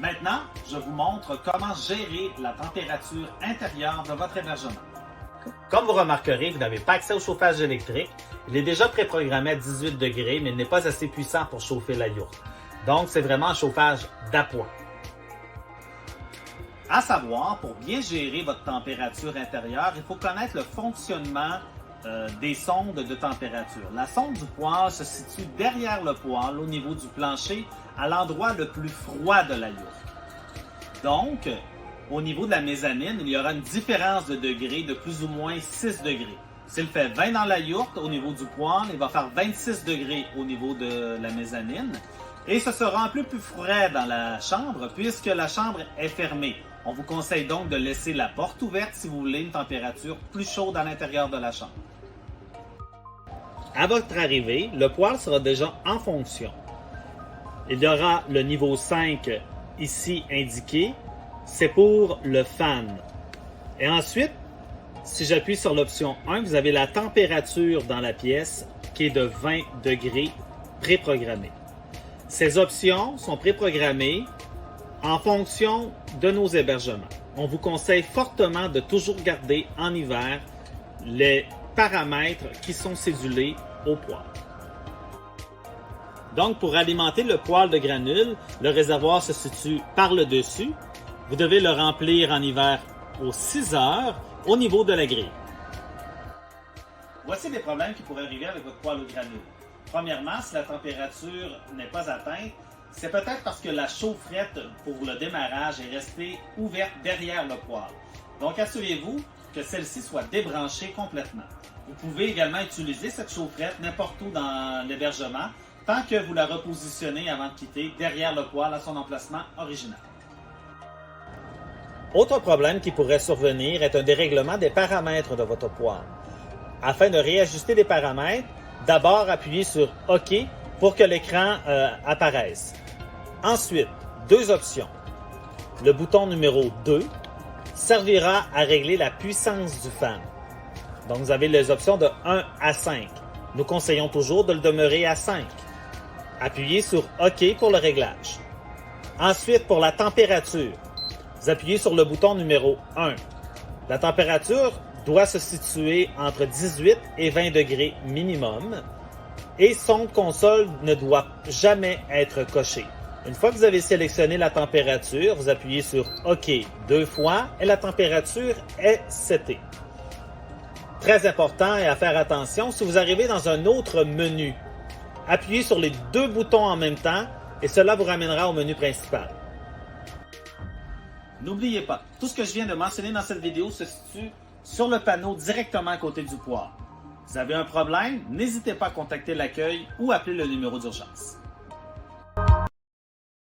Maintenant, je vous montre comment gérer la température intérieure de votre hébergement. Comme vous remarquerez, vous n'avez pas accès au chauffage électrique. Il est déjà préprogrammé à 18 degrés, mais il n'est pas assez puissant pour chauffer la yourte. Donc, c'est vraiment un chauffage d'appoint. À savoir, pour bien gérer votre température intérieure, il faut connaître le fonctionnement des sondes de température. La sonde du poêle se situe derrière le poêle, au niveau du plancher, à l'endroit le plus froid de la yourte. Donc, au niveau de la mezzanine, il y aura une différence de degrés de plus ou moins 6 degrés. S'il fait 20 dans la yourte, au niveau du poêle, il va faire 26 degrés au niveau de la mezzanine. Et ce sera un peu plus frais dans la chambre, puisque la chambre est fermée. On vous conseille donc de laisser la porte ouverte si vous voulez une température plus chaude à l'intérieur de la chambre. À votre arrivée, le poêle sera déjà en fonction. Il y aura le niveau 5 ici indiqué, c'est pour le fan. Et ensuite, si j'appuie sur l'option 1, vous avez la température dans la pièce qui est de 20 degrés préprogrammée. Ces options sont préprogrammées en fonction de nos hébergements. On vous conseille fortement de toujours garder en hiver les paramètres qui sont cédulés au poêle. Donc, pour alimenter le poêle de granules, le réservoir se situe par le dessus. Vous devez le remplir en hiver aux 6 heures au niveau de la grille. Voici les problèmes qui pourraient arriver avec votre poêle aux granules. Premièrement, si la température n'est pas atteinte, c'est peut-être parce que la chaufferette pour le démarrage est restée ouverte derrière le poêle. Donc, assurez-vous que celle-ci soit débranchée complètement. Vous pouvez également utiliser cette chaufferette n'importe où dans l'hébergement, tant que vous la repositionnez avant de quitter derrière le poêle à son emplacement original. Autre problème qui pourrait survenir est un dérèglement des paramètres de votre poêle. Afin de réajuster les paramètres, d'abord appuyez sur OK pour que l'écran apparaisse. Ensuite, deux options. Le bouton numéro 2 servira à régler la puissance du fan. Donc, vous avez les options de 1 à 5. Nous conseillons toujours de le demeurer à 5. Appuyez sur OK pour le réglage. Ensuite, pour la température, vous appuyez sur le bouton numéro 1. La température doit se situer entre 18 et 20 degrés minimum et son console ne doit jamais être coché. Une fois que vous avez sélectionné la température, vous appuyez sur OK 2 fois et la température est setée. Très important et à faire attention, si vous arrivez dans un autre menu, appuyez sur les deux boutons en même temps et cela vous ramènera au menu principal. N'oubliez pas, tout ce que je viens de mentionner dans cette vidéo se situe sur le panneau directement à côté du poêle. Vous avez un problème, n'hésitez pas à contacter l'accueil ou appeler le numéro d'urgence.